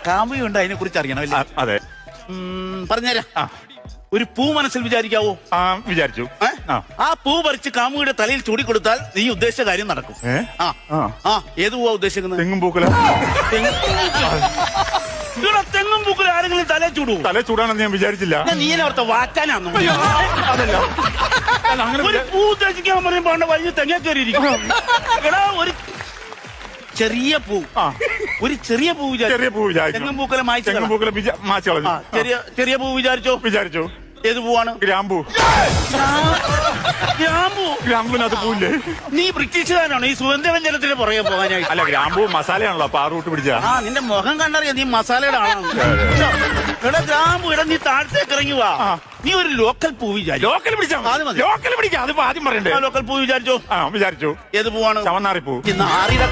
കാമുകയുണ്ട്, അതിനെ കുറിച്ച് അറിയണം. അതെ, പറഞ്ഞുതരാം. ഒരു പൂ മനസ്സിൽ വിചാരിക്കാവോ? വിചാരിച്ചു. ആ പൂ പറിച്ച് കാമുകിയുടെ തലയിൽ ചൂടിക്കൊടുത്താൽ നീ ഉദ്ദേശിച്ച കാര്യം നടക്കും. ഏത് പൂവാ ഉദ്ദേശിക്കുന്നത്? തെങ്ങും പൂക്കല. തെങ്ങും പൂക്കല ആരെങ്കിലും തല ചൂടുവോ? തല ചൂടാണെന്ന് ഞാൻ വിചാരിച്ചില്ല. നീ ഓർത്ത വാറ്റാനാണോ? അതല്ല, ഒരു പൂ ഉദ്ദേശിക്കാൻ പറയുമ്പോ വലിയ തെങ്ങ കയറിയിരിക്കും. എടാ, ഒരു ചെറിയ പൂ, ഒരു ചെറിയ പൂ വിചാരിച്ചു. തെങ്ങും പൂക്കല മാച്ചു കളഞ്ഞു. ചെറിയ പൂ വിചാരിച്ചു. ഏത് പൂവാണ്? ഗ്രാമ്പൂ. ഗ്രാമ്പൂവിനകത്ത് പൂവില്ലേ? നീ ബ്രിട്ടീഷുകാരാണോ ഈ സുഗന്ധവ്യഞ്ജനത്തിന് പുറകെ പോകാനായിട്ട്? അല്ല, ഗ്രാമ്പൂ മസാലയാണല്ലോ, അപ്പൊ ആറൂട്ട് പിടിച്ച. നിന്റെ മുഖം കണ്ടറിയാം, നീ മസാലയുടെ ആളാണ്. എടാ ഗ്രാമ്പൂ, നീ താഴത്തേക്ക് ഇറങ്ങി വാ. നീ ഒരു ലോക്കൽ പൂ വിചാരിച്ചു. ലോക്കൽ പിടിക്കാം, അതിപ്പോ ആദ്യം പറയണ്ടേ? ലോക്കൽ പൂ വിചാരിച്ചു. വിചാരിച്ചു. ഏത് പൂവാണ്? ചവന്നാറി പൂ. നാറിയുടെ